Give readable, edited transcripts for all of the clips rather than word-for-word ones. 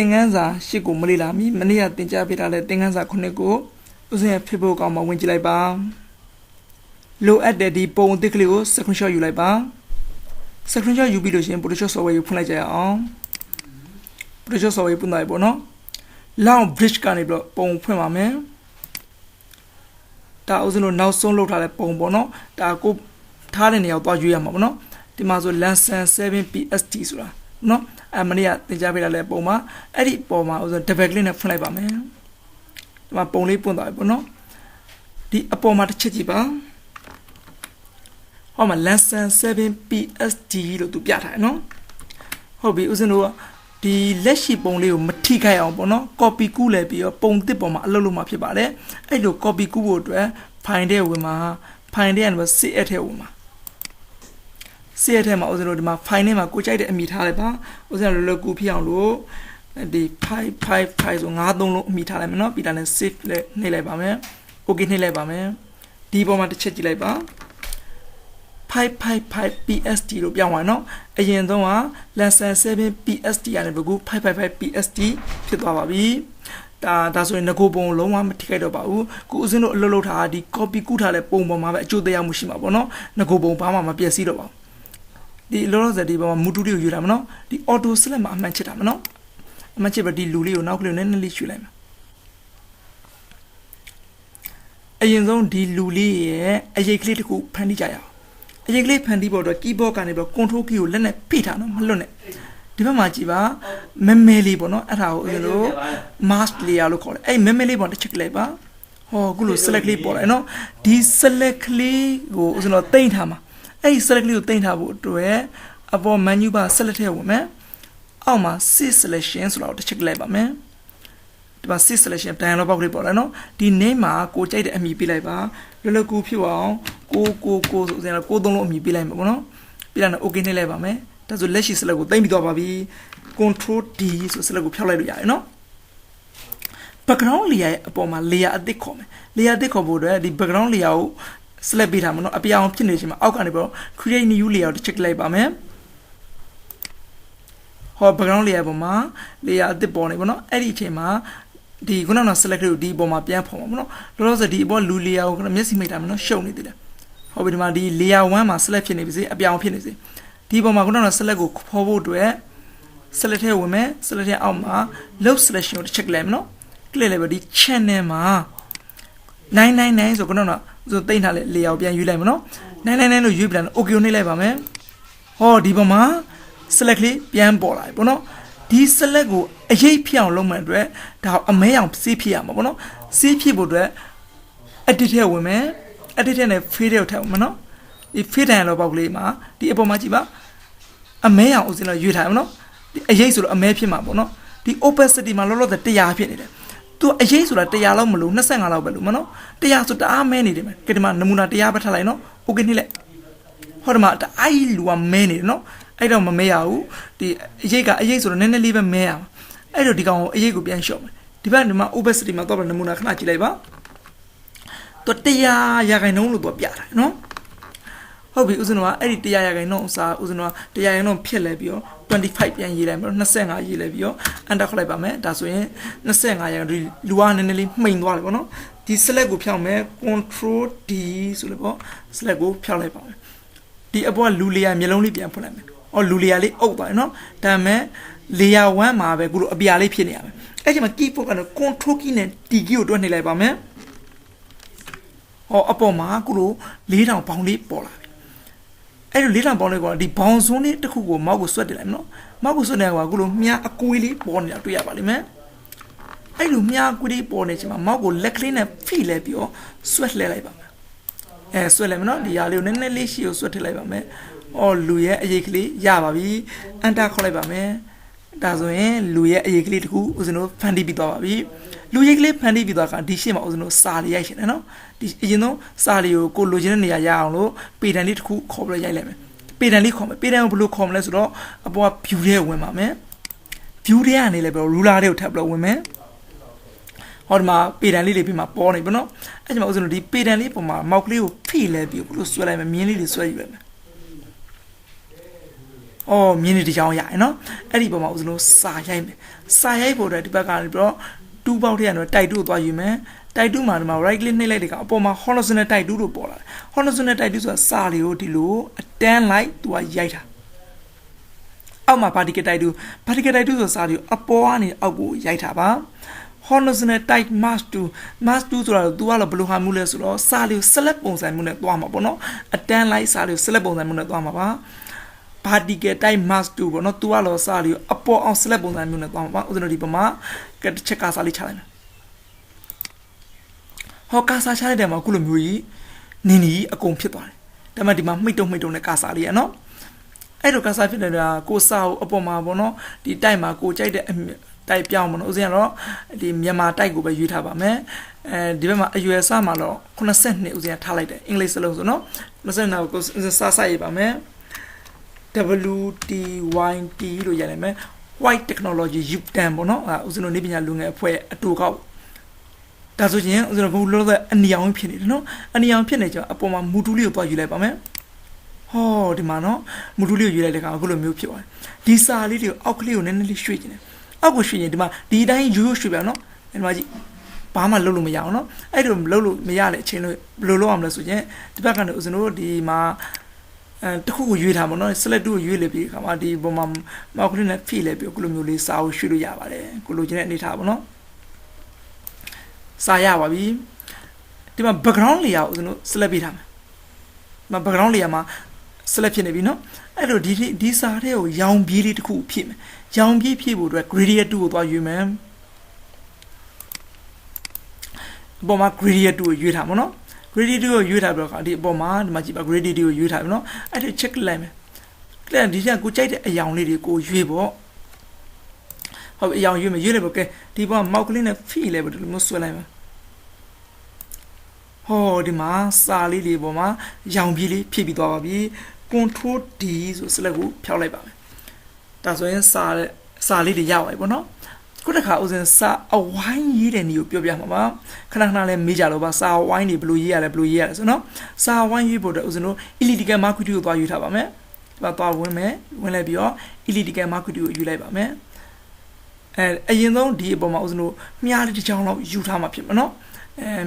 င်ငန်းစာရှစ်ကိုမလေးလာမီမနေ့ကတင်ကြပေးထားတဲ့သင်ခန်းစာခုနှစ်ကိုဦးစင်ရဲ့ Facebook ကောင်မှာဝင်ကြည့်လိုက်ပါလိုအပ်တဲ့ဒီပုံအသစ်ကလေးကို screenshot ယူလိုက်ပါ screenshot ယူပြီးလို့ရှိရင် Photoshop software ကိုဖွင့်လိုက်ကြရအောင် Photoshop software ဖွင့်လိုက်ပေါ့နော်လောင်း bridge ကနေပြီးတော့ပုံဖွင့်ပါမယ်ဒါဦးစင်တို့နောက်ဆုံးလုပ်ထားတဲ့ပုံပေါ့နော်ဒါကိုထားတဲ့နေရာကိုသွားရွေးရမှာပေါ့နော်ဒီမှာဆို lesson 7 PST ဆိုတာနော်မနေ့ကသင်ကြားပေးထားတဲ့ပုံမှာအဲ့ဒီပုံမှာဦးစင် double click နဲ့ဖွင့်လိုက်ပါမယ်ဒီမှာပုံလေးပွင့်သွားပြီပေါ့နော်ဒီအပေါ်မှာတစ်ချက်ကြည့်ပါဟောမှာ lesson 7 PST လို့သူပြထားတယ်နော်ဟုတ်ပြီဦးစင်တို့ကဒီလက်ရှိပုံလေးကိုမထိခိုက်အောင်ပေါ့နော် copy ကူးလဲပြီးတော့ပုံသစ်ပေါ်မှာအလုပ်လုပ်မှာဖြစ်ပါတယ်အဲ့လို copy ကူးဖို့အတွက် file ထဲဝင်မှာ file ထဲကနေ save ထဲဝင်မှာ save ထဲမှာဦးစင်တို့ဒီမှာ file ထဲမှာကိုကြိုက်တဲ့အမည်ထားလိုက်ပါဦးစင်တို့လောလောကူဖြစ်အောင်လို့ဒီ555ဆို53လုံးအမည်ထားလိုက်မယ်နော်ပြီးတာနဲ့ save နဲ့နှိပ်လိုက်ပါမယ် okay နှိပ်လိုက်ပါမယ်ဒီပေါ်မှာတစ်ချက်ကြည့်လိုက်ပါ555 PST လို့ပြောင်းသွားနော်အရင်ဆုံးက lesson 7 PST ရတယ်ဘကူ555 PST ဖြစ်သွားပါပြီဒါဆိုရင်ငကိုပုံလုံးဝမထိခိုက်တော့ပါဘူးကိုဦးစင်းတို့အလုပ်လုပ်ထားတာဒီ copy ကူးထားတဲ့ပုံပေါ်မှာပဲအကျိုးတရားမှုရှိမှာပေါ့နော်ငကိုပုံဘာမှမပျက်စီးတော့ပါဘူးဒီလောလောဆယ်ဒီပေါ်မှာမူတူလေးကိုယူထားမှာနော်ဒီ auto select မှာအမှန်ချစ်တာမှာနော်အမှန်ချစ်ပြီးဒီလူလေးကိုနောက်ကလေးနည်းနည်းလေးရွှေ့လိုက်မှာအရင်ဆုံးဒီလူလေးရဲ့အရေးကလေးတစ်ခုဖန်တီးကြရအောင်အရေးကလေးဖန်တီးဖို့အတွက် keyboard ကနေပြီး control key ကိုလက်နဲ့ဖိထားနော်မလွတ်နဲ့ဒီဘက်မှာကြည့်ပါမဲမဲလေးပေါ့နော်အဲ့ဒါကိုဦးဇင်းတို့ mask layer လို့ခေါ်တယ်အဲ့မဲမဲလေးပေါ့တစ်ချက်ကလေးပါဟောအခုလို select လေးပေါ်လာနော်ဒီ select လေးကိုဦးဇင်းတို့တိမ့်ထားမှာအဲ့ဒီ select လေးကိုတိမ့်ထားဖို့အတွက်အပေါ် menu bar select ထဲဝင်မယ်အောက်မှာ save selection ဆိုတာကိုတစ်ချက်ကလေးပါမယ်ဒီမှာ save selection dialog box လေးပေါ်လာနော်ဒီ name မှာကိုကြိုက်တဲ့အမည်ပေးလိုက်ပါလောလောကူဖြစ်အောင်ကိုဆိုဦးဇင်းတို့ကိုသုံးလုံးအမည်ပေးလိုက်မှာပေါ့နော်ပြီးတော့ okay နှိပ်လိုက်ပါမယ်ဒါဆိုလက်ရှိ select ကိုတိမ့်ပြီးတော့ပါပြီ control D ဆို select ကိုဖျောက်လိုက်လို့ရတယ်နော် background layer ရဲ့အပေါ်မှာ layer အသစ်ခေါ်မယ် layer အသစ်ခေါ်ဖို့အတွက်ဒီ background layer ကို select ပေးထားမှာနော်အပြောင်ဖြစ်နေချိန်မှာအောက်ကနေပြီးတော့ create new layer ကို check လိုက်ပါမယ်ဟော background layer ပေါ်မှာ layer အသစ်ပေါ်နေပေါ့နော်အဲ့ဒီအချိန်မှာဒီခုနက select ကိုဒီပေါ်မှာပြန်ဖော်မှာပေါ့နော်လောလောဆယ်ဒီအပေါ်လူ layer ကိုမျက်စိမိတ်တာမနော်ရှုပ်နေသေးတယ်ဟောဒီမှာဒီ layer 1မှာ select ဖြစ်နေပြီစေအပြောင်ဖြစ်နေစေဒီပေါ်မှာခုနက select ကိုဖော်ဖို့အတွက် select ထဲဝင်မယ် select ထဲအောက်မှာ load selection ကို check လိုက်မယ်နော် click လိုက်ပါဒီ channel မှာ999ဆိုခုနကဆိုတိမ့်ထားတဲ့ layer ကိုပြန်ယူလိုက်မယ်နော်999လို့ယူပြန် okay ကိုနှိပ်လိုက်ပါမယ်ဟောဒီပေါ်မှာ select လေးပြန်ပေါ်လာပြီပေါ့နော်ဒီ select ကိုအရေးဖြစ်အောင်လုပ်မှအတွက်ဒါအမဲအောင်စေးဖြစ်ရမှာပေါ့နော်စေးဖြစ်ဖို့အတွက် edit ထဲဝင်မယ် edit ထဲနဲ့ fade ထဲကိုထည့်အောင်မနော်ဒီ fade တိုင်းလောက်ပေါက်လေးမှာဒီအပေါ်မှာကြည့်ပါအမဲအောင်ဦးစင်းတော့ရွေးထားမှာနော်ဒီအရေးဆိုတော့အမဲဖြစ်မှာပေါ့နော်ဒီ opacity မှာလောလောဆယ်100ဖြစ်နေတယ်သူအရေးဆိုတာ100လောက်မလို့25လောက်ပဲလို့မနော်100ဆိုတအားမဲနေတယ်မယ်ကဲဒီမှာနမူနာ100ပဲထားလိုက်နော် okay နှိမ့်လိုက်ဟောဒီမှာအဲ့လူကမဲနေတယ်နော်အဲ့တော့မမဲရဘူးဒီအရေးဆိုတော့နည်းနည်းလေးပဲမဲရမှာအဲ့တော့ဒီကောင်ကိုအရေးကိုပြန်လျှော့မယ်ဒီဘက်ဒီမှာ opacity မှာတော့နမူနာခဏကြည့်လိုက်ပါသူ100ရာခိုင်နှုန်းလို့သူပြတာနော်ဟုတ်ပြီဦးဇင်းတို့ကအဲ့ဒီ100ရာခိုင်နှုန်းအစားဦးဇင်းတို့က100ရာခိုင်နှုန်းဖြစ်လဲပြီးတော့25ပြန်ရေးလိုက်ပြီးတော့25ရေးလိုက်ပြီးတော့ enter ခေါက်လိုက်ပါမယ်ဒါဆိုရင်25ရာခိုင်နှုန်းလူကနည်းနည်းလေးမှိန်သွားတယ်ပေါ့နော်ဒီ select ကိုဖျောက်မယ် control D ဆိုလို့ပေါ့ select ကိုဖျောက်လိုက်ပါမယ်ဒီအပေါ်ကလူlayerမျိုးလုံးလေးပြန်ဖွင့်လိုက်မယ်အော်လူlayerလေးအုပ်သွားတယ်နော်ဒါပေမဲ့ layer 1မှာပဲခုလိုအပြာလေးဖြစ်နေရမယ်အဲ့ဒီမှာ keyboard ကတော့ control key နဲ့ D key ကိုတွန်းနှိပ်လိုက်ပါမယ်ဟောအပေါ်မှာခုလို4000ပေါင်လေးပေါ်လာပြီအဲ့လို4000ပေါင်လေးကဒီဘောင်စွန်းလေးတစ်ခုကိုမောက်ကိုဆွတ်တင်လိုက်မနော်မောက်ကိုဆွတ်နေကွာခုလိုမြားအကွေးလေးပေါ်နေတာတွေ့ရပါလိမ့်မယ်အဲ့လိုမြားအကွေးလေးပေါ်နေချိန်မှာမောက်ကိုလက်ကလေးနဲ့ဖိလဲပြီးတော့ဆွတ်လှဲလိုက်ပါမယ်ဆွတ်လဲမနော်ဒီဟာလေးကိုနည်းနည်းလေးရှေ့ကိုဆွတ်ထည့်လိုက်ပါမယ်အော်လူရဲ့အရေးကလေးရပါပြီအန်တာခေါက်လိုက်ပါမယ်ဒါဆိုရင်လူရဲ့အရေးကလေးတစ်ခုဦးဇင်းတို့ဖန်တီးပြီးသွားပါပြီလူရိတ်ကလေးဖန်တီးပြီးသွားကဒီရှေ့မှာဦးဇင်းတို့စာလေးရိုက်ရှင်တယ်နော်ဒီအရင်ဆုံးစာလေးကိုလိုချင်တဲ့နေရာရအောင်လို့ပေတံလေးတစ်ခုခေါ်ပြီးရိုက်လိုက်မယ်ပေတံလေးခေါ်မယ်ပေတံကိုဘယ်လိုခေါ်မလဲဆိုတော့အပေါ်က view ထဲဝင်ပါမယ် view ထဲကနေလည်းပြီးတော့ ruler တွေကိုထပ်ပြီးတော့ဝင်မယ်ဟောဒီမှာပေတံလေးတွေပြီးမှပေါ်နေပြီနော်အဲ့ဒီမှာဦးဇင်းတို့ဒီပေတံလေးပေါ်မှာမောက်ကလေးကိုဖိလဲပြီးဘယ်လိုဆွဲလိုက်မယ်မြင်းလေးတွေဆွဲယူလိုက်မယ် အော်မြင်းနေတရားရရနော်အဲ့ဒီပုံမှာဦးဇင်းတို့စာရိုက်မယ်စာရိုက်ဖို့အတွက်ဒီဘက်ကနေပြီးတော့တူးပေါက်ထည့်ရတော့တိုက်တူးသွားယူမယ်တိုက်တူးမှာဒီမှာ right click နှိပ်လိုက်တဲ့ကအပေါ်မှာ horizontal တိုက်တူးလို့ပေါ်လာတယ် horizontal တိုက်တူးဆိုတာစာလေးကိုဒီလိုအတန်းလိုက်သူကရိုက်တာအောက်မှာ vertical တိုက်တူးဆိုစာလေးကိုအပေါ်ကနေအောက်ကိုရိုက်တာပါ horizontal type mask 2ဆိုတာသူကတော့ဘယ်လိုဟာမျိုးလဲဆိုတော့စာလေးကို select ပုံစံမျိုးနဲ့သွားမှာပေါ့နော်အတန်းလိုက်စာလေးကို select ပုံစံမျိုးနဲ့သွားမှာပါ vertical type mask 2ပေါ့နော်သူကတော့စာလေးကိုအပေါ်အောင် select ပုံစံမျိုးနဲ့သွားမှာပါဥဒ္ဒရဒီပမာကတစ်ချက်ကစာလေးချလိုက်မယ်ဟောကာစာချလိုက်တယ်မှာအခုလိုမျိုးကြီးနင်းနီအကုန်ဖြစ်သွားတယ်ဒါမှဒီမှာမှိတ်တုံနဲ့ကာစာလေးရနော်အဲ့လိုကာစာဖြစ်နေတာကိုစာကိုအပေါ်မှာပေါ့နော်ဒီတိုက်မှာကိုကြိုက်တဲ့တိုက်ပြောင်းမလို့ဦးဇင်းကတော့ဒီမြန်မာတိုက်ကိုပဲရွေးထားပါမယ်အဲဒီဘက်မှာအရွယ်စမှာတော့82ဦးဇင်းထားလိုက်တယ်အင်္ဂလိပ်စလုံးဆိုနော်82ကိုစာစရေးပါမယ် WTYT လို့ရနိုင်မယ် White Technology U10 ပေါ့နော်ဦးဇင်းတို့နေပညာလူငယ်အဖွဲ့အတူကောက်ဒါဆိုရင်ဦးဇင်းတို့ဘုလို့အနီအောင်ဖြစ်နေတယ်နော်အနီအောင်ဖြစ်နေကြအပေါ်မှာမူတူးလေးကိုသွားယူလိုက်ပါမယ်ဟောဒီမှာနော်မူတူးလေးကိုယူလိုက်တဲ့အခါအခုလိုမျိုးဖြစ်သွားတယ်ဒီစာလေးတွေကိုအောက်ကလေးကိုနည်းနည်းလေးရွှေ့ကျင်တယ်အောက်ကိုရွှေ့ရင်ဒီမှာဒီအတိုင်းရိုးရွှေ့ပြအောင်နော်ဒီမှာကြည့်ဘာမှလုပ်လို့မရအောင်နော်အဲ့လိုလုပ်လို့မရတဲ့အချိန်လို့ဘယ်လိုလုပ်အောင်လဲဆိုရင်ဒီဘက်ကနေဦးဇင်းတို့ဒီမှာတခုကိုရွေးထားပါတော့ select ကိုရွေးလေပြီးခါမှာဒီပုံမှာမောက်ကလေးနဲ့ဖိလဲပြီးခုလိုမျိုးလေးစာကိုရွှေ့လို့ရပါတယ်ကိုလိုချင်တဲ့အနေထားပါနော်စာရပါပြီဒီမှာ background layer ကိုဦးဇင်းတို့ select ပေးထားမယ်ဒီမှာ background layer မှာ select ဖြစ်နေပြီနော်အဲ့လိုဒီစာတဲ့ကိုရောင်ပြေးလေးတစ်ခုဖြစ်မယ်ရောင်ပြေးဖြစ်ဖို့အတွက် gradient 2ကိုသွားရွေးမယ်အပေါ်မှာ gradient 2ကိုရွေးထားမှာနော် gradient 2ကိုရွေးထားပြီးတော့ဒီအပေါ်မှာဒီမှာကြည့်ပါ gradient 2ကိုရွေးထားပြီနော်အဲ့ဒါ check လိုက်မယ်အဲ့ဒီကကိုကြိုက်တဲ့အယောင်လေးတွေကိုရွေးပေါ့ဟုတ်အယောင်ရွေးမယ်ရွေးလိုက်ပေါ့ကဲဒီပေါ်မှာမောက်ကလေးနဲ့ဖိလဲပေါ့ဒီလိုမျိုးဆွဲလိုက်မယ်ဟောဒီမှာစာလေးတွေပေါ်မှာရောင်ပြေးလေးဖြည့်ပြီးသွားပါပြီ control D ဆို select ကိုဖျောက်လိုက်ပါမယ်ဒါဆိုရင်စာလေးတွေရပါပြီပေါ့နော်ခုတစ်ခါဦးစင်စာအဝိုင်းရေးတဲ့နေကိုပြောပြမှာပါခဏခဏလေးမေးကြလို့ပါစာအဝိုင်းတွေဘယ်လိုရေးရလဲဆိုနော်စာအဝိုင်းရေးဖို့အတွက်ဦးစင်တို့ elliptical mark ကိုသွားယူထားပါမယ်ဒီမှာသွားဝင်လိုက်ပြီးတော့ elliptical mark ကိုယူလိုက်ပါမယ်အရင်ဆုံးဒီအပေါ်မှာဦးစင်တို့မြားလေးတစ်ချောင်းလောက်ယူထားမှာဖြစ်မှာနော်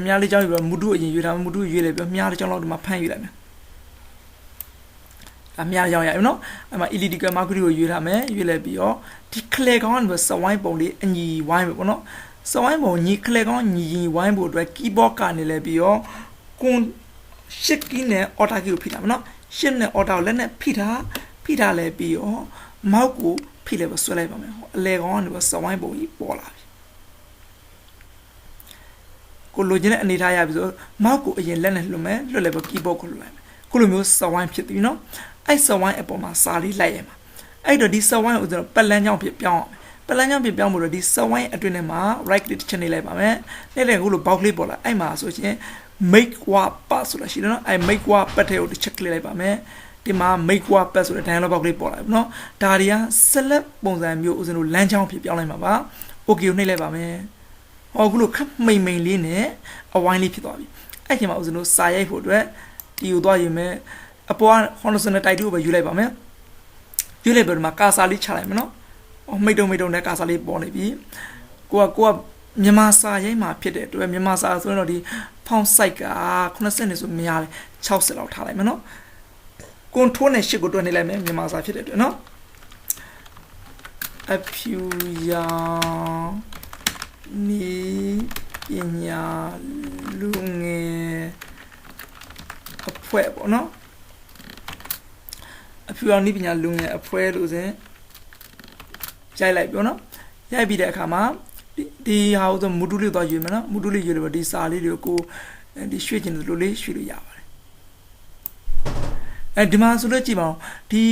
မြားလေးချောင်းယူပြီးမူတုအရင်ယူထားမူတုရွေးလိုက်ပြီးမြားတစ်ချောင်းလောက်ဒီမှာဖမ်းယူလိုက်မယ်အများရောင်ရပြီနော်အဲ့မှာ elliptical mark ကိုရွေးထားမယ်ရွေးလိုက်ပြီးတော့ဒီခလေကောင်းကစဝိုင်းပုံလေးအညီဝိုင်းပဲပေါ့နော်စဝိုင်းပုံညီခလေကောင်းညီဝိုင်းဖို့အတွက် keyboard ကနေလဲပြီးတော့ကွန်ရှစ်ကီးနဲ့ order key ကိုဖိထားမယ်နော်ရှစ်နဲ့ order ကိုလက်နဲ့ဖိထားလဲပြီးတော့ mouse ကိုဖိလဲပဲဆွဲလိုက်ပါမယ်အလေကောင်းကနေစဝိုင်းပုံကြီးပေါ်လာပြီကိုလိုချင်တဲ့အနေထားရပြီဆို mouse ကိုအရင်လက်နဲ့လွှတ်မယ်လွှတ်လဲပဲ keyboard ကိုလွှတ်လိုက်မယ်ခုလိုမျိုးစဝိုင်းဖြစ်ပြီနော်အဲ့စဝိုင်းအပေါ်မှာစာလေးလိုက်ရမှာအဲ့တော့ဒီစဝိုင်းကိုကျွန်တော်ပတ်လန်းချောင်းဖြစ်ပြောင်းအောင်ပတ်လန်းချောင်းဖြစ်ပြောင်းဖို့တော့ဒီစဝိုင်းအတွင်းထဲမှာ right click တစ်ချက်နေလိုက်ပါမယ်နေ့လည်းခုလို box လေးပေါ်လာအဲ့မှာဆိုရင် make work path ဆိုတာရှိတယ်နော်အဲ့ make work path ထဲကိုတစ်ချက် click လိုက်ပါမယ်ဒီမှာ make work path ဆိုတဲ့ dialog box လေးပေါ်လာပြီနော်ဒါတွေက select ပုံစံမျိုးဦးဇင်းတို့လမ်းချောင်းဖြစ်ပြောင်းလိုက်မှာပါ okay ကိုနှိပ်လိုက်ပါမယ်ဟောခုလိုခက်မိန်လေးနဲ့အဝိုင်းလေးဖြစ်သွားပြီအဲ့ချိန်မှာဦးဇင်းတို့စာရိုက်ဖို့အတွက်ဒီကိုသွားရင်မဲ့အပေါ်က horizontal type ကိုပဲယူလိုက်ပါမယ်ယူလိုက်ပြီးတော့ကာစာလေးချလိုက်မယ်နော်မိတ်တုံနဲ့ကာစာလေးပေါ်နေပြီကိုကမြန်မာစာရိုက်မှာဖြစ်တဲ့အတွက်မြန်မာစာဆိုရင်တော့ဒီ font size က80နဲ့ဆိုမရပဲ60လောက်ထားလိုက်မယ်နော် control နဲ့ shift ကိုတွန်းနေလိုက်မယ်မြန်မာစာဖြစ်တဲ့အတွက်နော်အဖြူရောင်နီပညာလူငယ်အဖွဲ့ပေါ့နော်အဖြူရောင်နီပညာလူငယ်အဖွဲ့လို့ဆိုရင်ရိုက်လိုက်ပြောနော်ရိုက်ပြီးတဲ့အခါမှာဒီဟာကိုဆိုမူတူလေးတော့ယူမယ်နော်မူတူလေးယူလို့ဒီစာလေးတွေကိုဒီရွှေ့ခြင်းလို့လေးရွှေ့လို့ရပါတယ်ဒီမှာဆိုတော့ကြည့်ပါဦးဒီ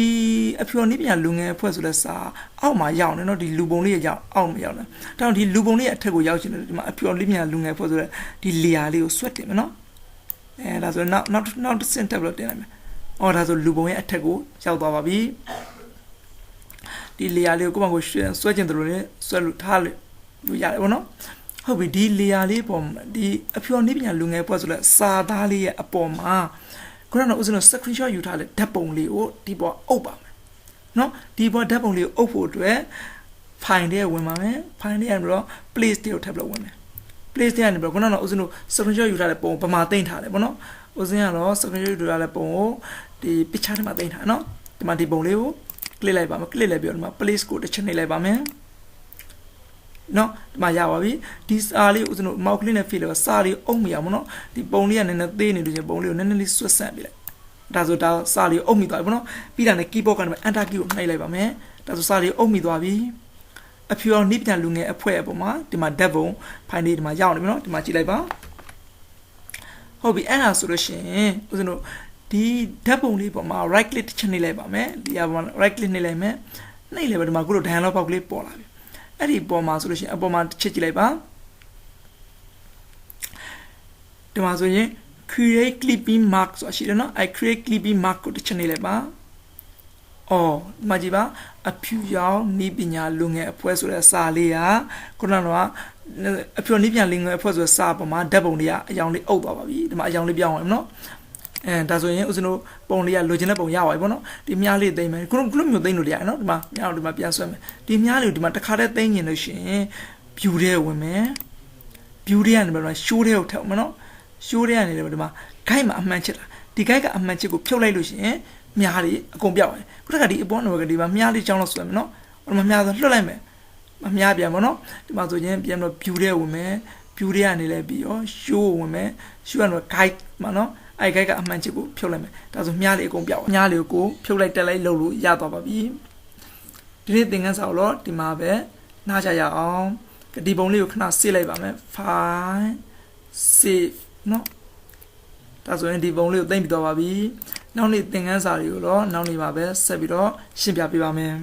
အဖြူရောင်နီပညာလူငယ်အဖွဲ့ဆိုလဲစာအောက်မှာရောက်နေနော်ဒီလူပုံလေးရောက်အောက်မှာရောက်နေတောင်ဒီလူပုံလေးအထက်ကိုရောက်ချင်တယ်ဒီမှာအဖြူရောင်နီပညာလူငယ်အဖွဲ့ဆိုလဲဒီ layer လေးကိုဆွတ်တင်မယ်နော်ဒါဆိုနောက်တစ်ဆင့်တက်ပြီးတော့တင်လိုက်မယ်အော်ဒါဆိုလူပုံရဲ့အထက်ကိုရောက်သွားပါပြီဒီ layer လေးကိုကိုယ့်ဘာကိုဆွဲကျင်တယ်လို့လည်းဆွဲလို့ထားလို့ရတယ်ပေါ့နော်ဟုတ်ပြီဒီ layer လေးပေါ်ဒီအဖြူနေပညာလူငယ်ပွဲဆိုလဲစာသားလေးရဲ့အပေါ်မှာခုနကဥစဉ် screenshot ယူထားတဲ့ဓာတ်ပုံလေးကိုဒီပေါ်အုပ်ပါမယ် နော်ဒီပေါ်ဓာတ်ပုံလေးကိုအုပ်ဖို့အတွက် file တွေဝင်ပါမယ် file တွေကနေတော့ place တွေကိုထပ်လို့ဝင်မယ် place တွေကနေပြီးတော့ခုနကဦးဇင်းတို့ screenshot ယူထားတဲ့ပုံပမာသိမ့်ထားတယ်ပေါ့နော်ဦးဇင်းကတော့ screenshot ယူထားတဲ့ပုံကိုဒီ picture ထဲမှာသိမ့်ထားနော်ဒီမှာဒီပုံလေးကို click လိုက်ပါမယ် click လိုက်ပြီးတော့ဒီမှာ place ကိုတစ်ချက်နှိပ်လိုက်ပါမယ်နော်ဒီမှာရပါပြီဒီစာလေးကိုဦးဇင်းတို့ mouse click နဲ့ fill လို့စာလေးအုပ်မိအောင်ပေါ့နော်ဒီပုံလေးကနည်းနည်းသေးနေလို့ချင်းပုံလေးကိုနည်းနည်းလေးဆွတ်ဆန့်ပြလိုက်ဒါဆိုဒါစာလေးအုပ်မိသွားပြီပေါ့နော်ပြီးတာနဲ့ keyboard ကနေ enter key ကိုနှိပ်လိုက်ပါမယ်ဒါဆိုစာလေးအုပ်မိသွားပြီအဖြူအောင်နိပညာလူငယ်အဖွဲ့အပေါ်မှာဒီမှာဓာတ်ပုံ file လေးဒီမှာရောက်နေပြီနော်ဒီမှာကြည့်လိုက်ပါဟုတ်ပြီအဲ့ဒါဆိုလို့ရှိရင်ဦးဇင်းတို့ဒီဓာတ်ပုံလေးပေါ်မှာ right click တစ်ချက်နှိပ်လိုက်ပါမယ်ဒီအပေါ်မှာ right click နှိပ်လိုက်မယ်နှိပ်လိုက်ပါဒီမှာခုလို dialog box လေးပေါ်လာပြီအဲ့ဒီပေါ်မှာဆိုလို့ရှိရင်အပေါ်မှာတစ်ချက်ကြည့်လိုက်ပါဒီမှာဆိုရင် create clipping mark ဆိုတာရှိတယ်နော်အဲ့ create clipping mark ကိုတစ်ချက်နှိပ်လိုက်ပါအော်ဒီမှာကြည့်ပါအဖြူရောင်နိပညာလူငယ်အဖွဲ့ဆိုတဲ့စာလေးကခုနကအဖြူနိပညာလူငယ်အဖွဲ့ဆိုတဲ့စာပေါ်မှာဓာတ်ပုံတွေကအယောင်လေးအုပ်သွားပါပြီဒီမှာအယောင်လေးပြောင်းအောင်နော်ဒါဆိုရင်ဦးဇင်းတို့ပုံလေးကလိုချင်တဲ့ပုံရပါပြီပေါ့နော်ဒီမြားလေးသိမ့်မယ်ခုလိုမျိုးသိမ့်လို့ရတယ်နော်ဒီမှာမြားတို့ဒီမှာပြန်ဆွဲမယ်ဒီမြားလေးကိုဒီမှာတစ်ခါတည်းသိမ့်ရင်လို့ရှိရင် view ထဲဝင်မယ် view ထဲကနေပြီးတော့ show ထဲကိုထည့်အောင်နော် show ထဲကနေလည်းဒီမှာ guide မှာအမှန်ချစ်တာဒီ guide ကအမှန်ချစ်ကိုဖြုတ်လိုက်လို့ရှိရင်မြားလေးအကုန်ပြောက်တယ်ခုတခါဒီအပေါ်တော့ဒီမှာမြားလေးကြောင်းလို့ဆွဲမယ်နော်ဟိုမှာမြားဆိုလွှတ်လိုက်မယ်မြားပြန်ပေါ့နော်ဒီမှာဆိုရင်ပြန်တော့ view ထဲဝင်မယ် view ထဲကနေလည်းပြီးရော show ဝင်မယ် show ကတော့ guide မှာနော်အဲ့ guide ကအမှန်ချစ်ကိုဖြုတ်လိုက်မယ်ဒါဆိုမြားလေးအကုန်ပြောက်မြားလေးကိုဖြုတ်လိုက်တက်လိုက်လုပ်လို့ရသွားပါပြီဒီနေ့သင်ခန်းစာကိုတော့ဒီမှာပဲနားကြရအောင်ဒီပုံလေးကိုခဏ save လိုက်ပါမယ် file save နော်ဒါဆိုရင်ဒီပုံလေးကိုသိမ့်ပြီးတော့ပါပြီနောက်နေ့သင်ခန်းစာတွေကိုတော့နောက်နေ့မှာပဲဆက်ပြီးတော့ရှင်းပြပေးပါမယ်